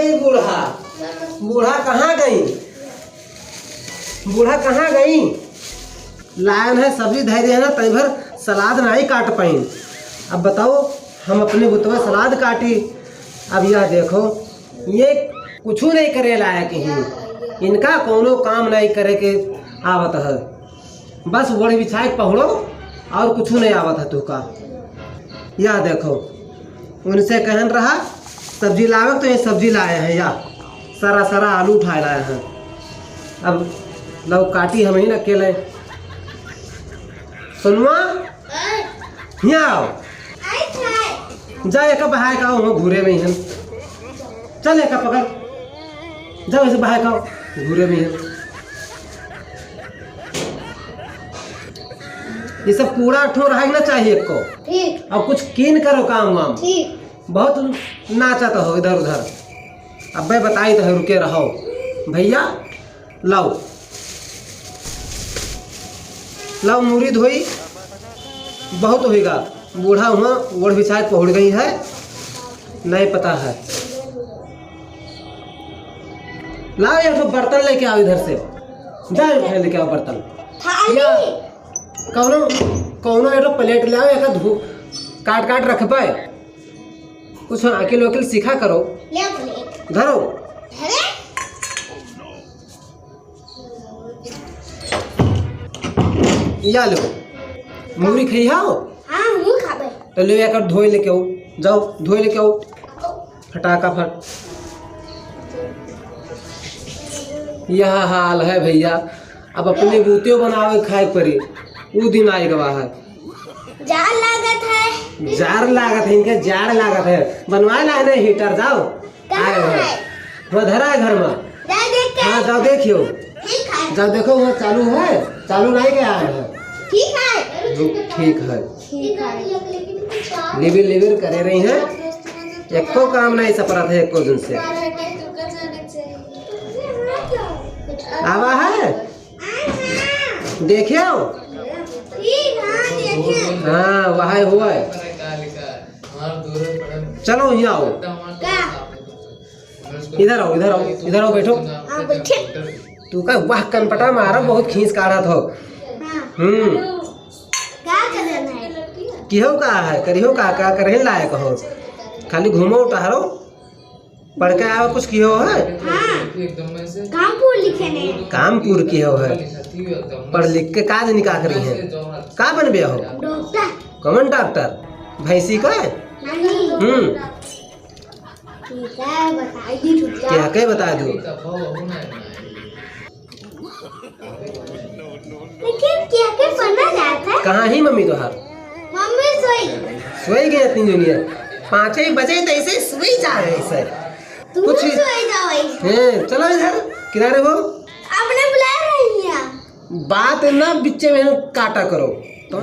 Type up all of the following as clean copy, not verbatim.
गई बूढ़ा? बूढ़ा कहाँ गई? बूढ़ा कहाँ गई? लायन है सब्जी धैर्य है ना, तई भर सलाद नहीं काट पाई। अब बताओ, हम अपने बुतवा सलाद काटी। अब यह देखो, ये कुछ नहीं करे लायक ही, इनका कोनो काम नहीं करे के आवत है। बस वड़ बिछाए पहुड़ो और कुछ नहीं आवत है तुका। यह देखो, उनसे कहन रहा सब्जी लावे तो ये सब्जी लाए हैं, या सारा सारा आलू उठाए लाए हैं। अब लव काटी हम ही न अकेले। सुनवा, यहाँ आओ, जा एक बहाय का हो घूरे में हैं। चल एक पकड़, जाओ ऐसे बहाय का घूरे में हैं। ये सब कूड़ा ठो रहना चाहिए को। ठीक। अब कुछ कीन करो काम वाम। ठीक। बहुत नाचत हो इधर उधर। अब मैं बताई तो रुके रहो भैया। लाओ लाओ मूरी धोई, बहुत होएगा। बूढ़ा हुआ ओढ़ बिछाए पहुड़ गई है, नहीं पता है। लाओ एक बर्तन लेके आओ इधर से, जाओ लेके आओ बर्तन। कौनो कौनो एक प्लेट ले आओ, एक काट काट रख पाए। कुछ अकेले वकील सीखा करो। धरो, या लो मूरी खाई हो। हाँ, मुँह खाबे। तो ले आकर धोई लेके आओ, जाओ धोई लेके आओ फटाका फट। यह हाल है भैया, अब अपने बूतियों बनावे खाए परी। वो दिन आए गवा है। जार लागत है, जार लागत है, इनके जार लागत है। बनवाए ला है हीटर। जाओ आए है वो धरा है घर में। हाँ जाओ देखियो, जाओ देखो वो चालू है, चालू नहीं गया है। ठीक है, ठीक है। लिबिर लिबिर करे रही हैं, एको काम नहीं सपरा था एको दिन से। आवा है देखियो। हाँ वहाँ हुआ है। चलो यहाँ आओ, इधर आओ, इधर आओ, इधर आओ, बैठो। तू का वाह कनपटा मारा, बहुत खींच काढ़ा था। किहो का है, करियो का करे लायक हो। खाली घूमो टहरो, पढ़ के आओ कुछ किहो है। कामपुर लिखे नहीं, कामपुर की हो है। पढ़ लिख के काज निकाल करी है। का बन गया हो? कौन डॉक्टर? भैंसी का? क्या क्या बता दो। लेकिन क्या क्या पढ़ना जाता है? कहाँ ही मम्मी तो हार? मम्मी सोई गई इतनी दुनिया। 5 बजे तो ऐसे सोई जा रहे ऐसे। कुछ चलो इधर किनारे हो। आपने बुला रही है। बात ना बिच्चे में काटा करो। तो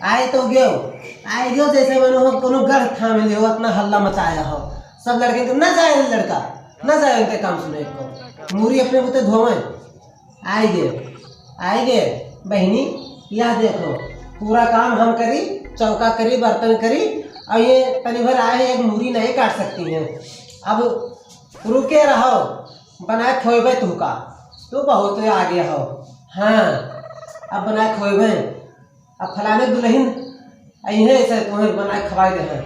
आए तो गयो, आए गयो जैसे मैंने कोनो गढ़ था में हो, अपना हल्ला मचाया हो। सब लड़के को न जाए, लड़का न जाए उनके काम सुने को। मूरी अपने बुते धोवे। आएगे बहनी, यह देखो पूरा काम हम करी, चौका करी, बर्तन करी, और ये तनी भर आए एक मूरी नहीं काट सकती हैं। अब रुके रहो, बनाए खोएबे तुका, तू बहुत आगे हो। हाँ अब बनाए खोएबे। अब फलाने दुल्हन अहे ऐसे तुम्हें बनाए खवाए दे हैं।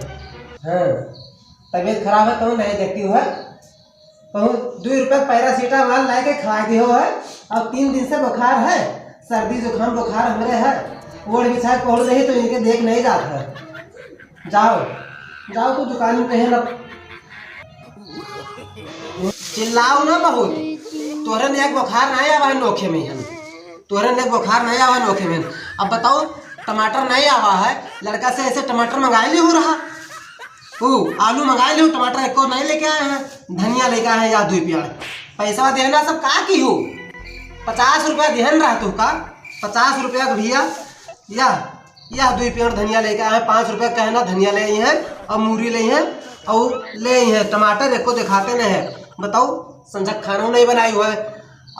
हाँ तबीयत खराब है तो नहीं देखती हुआ, तो 2 रुपये पैरासीटामॉल ला के खवा दी हो है। अब 3 दिन से बुखार है, सर्दी जुकाम बुखार हमरे है। ओढ़ बिछाए पहुँच रही तो इनके देख नहीं जाता है। जाओ जाओ तो दुकान में है ना, चिल्लाओ ना बहुत। तोहरे ने एक बुखार नहीं आवा है नोखे में, हम तोहरे ने बुखार नहीं आवा है नोखे में। अब बताओ टमाटर नहीं आवा है, लड़का से ऐसे टमाटर मंगाए ले हो रहा। आलू मंगाए ले, टमाटर एको नहीं लेके आए हैं। धनिया लेके आए हैं या 2 प्याज। पैसा देना सब का की हो। 50 रुपया देहन रहा तू का, 50 रुपया भैया। या 2 प्याज धनिया लेके आए हैं। 5 रुपया कहना धनिया ले हैं, और मूरी ले हैं, और ले हैं टमाटर एको दिखाते नहीं है। बताओ संझा खाना नहीं बनाई हुआ है,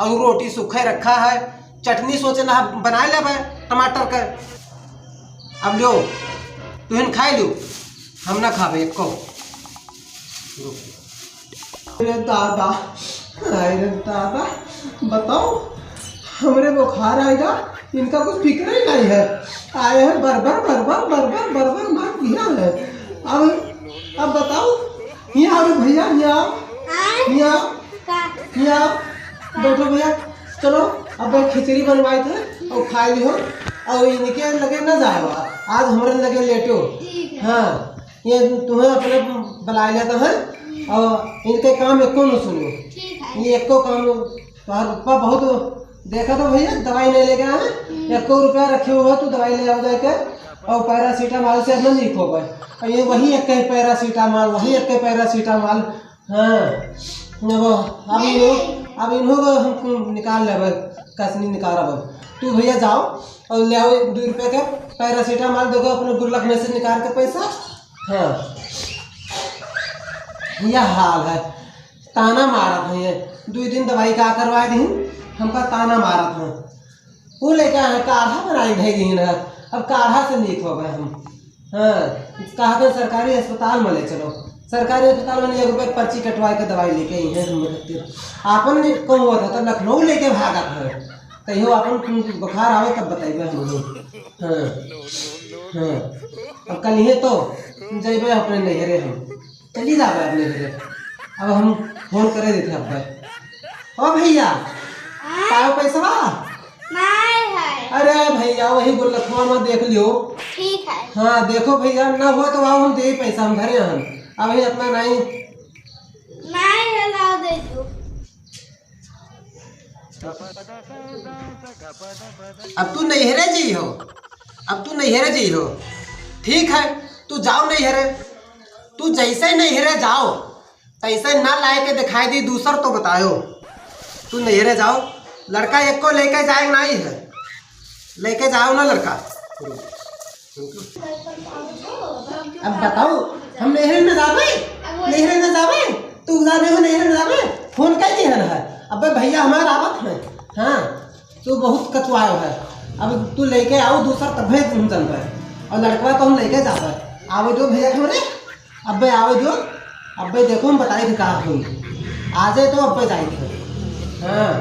और रोटी सूखा रखा है। चटनी सोचे ना बना ले टमाटर का। अब लो तुहन खाई लो, हम ना खावे एको। अरे दादा, अरे दादा, बताओ हमरे बुखार आएगा, इनका कुछ फिक्र ही नहीं है। आए हैं बरबर बरबर बरबर बरबर मार दिया है। अब बताओ, यहाँ आओ भैया, यहाँ बैठो भैया, चलो अब खिचड़ी बनवाई थे और खाए लियो और इनके लगे न जाए, आज हमारे लगे लेटो। हाँ, ये तुम्हें अपने बुला लेता है और इनके काम एको न सुनो, ये एको काम तुम्हारा पप्पा बहुत देखा तो भैया दवाई नहीं लेके आए, 1 रुपया रखे हुए तो दवाई ले आओ जाके और पैरासीटामॉल से अपना ठीक हो गए। और ये वही एक पैरासीटामॉल, वही एक पैरासीटामॉल। हाँ, अब इन्हों को हम निकाल ले, कसनी निकाल। तू भैया जाओ और ले आओ 2 रुपये का पैरासीटामॉल, देखो अपने गुल्लक में से निकाल के पैसा। हाँ, यह हाल है, ताना मारा था ये 2 दिन दवाई का करवा दी, हमका ताना मारा था। वो लेकर आए काढ़ा बनाई भेजी ना, अब काढ़ा से नीक हो गए हम। हाँ, कहा था सरकारी अस्पताल में ले चलो, सरकारी अस्पताल में 1 रुपये पर्ची कटवा के दवाई लेके आई है हम। आपन कौन हुआ था तब लखनऊ लेके भागा था, कहो अपन बुखार आवे तब बताइए हम। हाँ हाँ, अब कल ही तो जेबे अपने नहरे, हम चली जाए अपने नहरे। अब हम फोन करे देते अब। ओ भैया पाओ पैसा नहीं है। अरे भैया वही गुल्लखवा में देख लियो। ठीक है। हाँ देखो भैया, ना हुआ तो आओ हम दे पैसा, हम घरे हम अभी अपना नहीं है, ला दे दो। अब तू नैहरे जी हो, अब तू नैहरे जी हो, ठीक है तू जाओ नैहरे। तू जैसे नैहरे जाओ तैसे ना लाए के दिखाई दी दूसर तो बताओ। तू नैहरे जाओ, लड़का एक को लेके जाए नहीं है, लेके जाओ ना लड़का। अब बताओ हम नहरे में जावे, नहरे में जावे, तू जाने हो नहरे में जावे, फोन कर दिया है। अब भैया हमारा आवत है। हाँ, तू बहुत कचवायो है, अब तू लेके आओ दूसरा तब हम चल रहे, और लड़का तो हम लेके जावे। आवे दो भैया हमारे, अब आवे दो, अब देखो हम बताए थे कहाँ हुई, आज तो अब जाए थे। हाँ,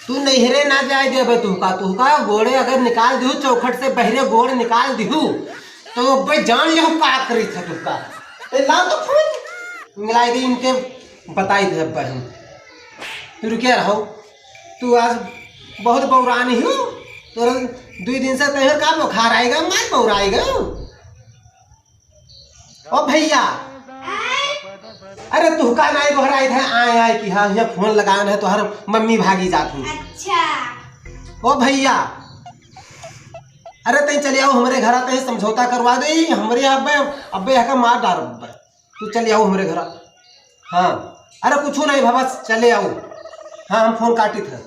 तू नहरे ना जाए दे, तू का गोड़े अगर निकाल दू चौखट से बहरे गोड़ निकाल दू तो भाई जान ले का करी था तुका। ला तो फोन मिलाई दी इनके बताई थे अब हम। तू रुके रहो, तू आज बहुत बौरानी हो, तो 2 दिन से कहीं का बुखार आएगा, मैं बौराएगा। ओ भैया, अरे तू का नहीं बहराई थे, आए कि हाँ यहाँ फोन लगाना है तो हर मम्मी भागी जाती। अच्छा। ओ भैया, अरे तई चले आओ हमारे घर, आते हैं समझौता करवा दे हमारे अब्बे का मार डाल। तू चले आओ हमारे घर। हाँ, अरे कुछ नहीं बाबा, चले आओ। हाँ हम फोन काटी थे।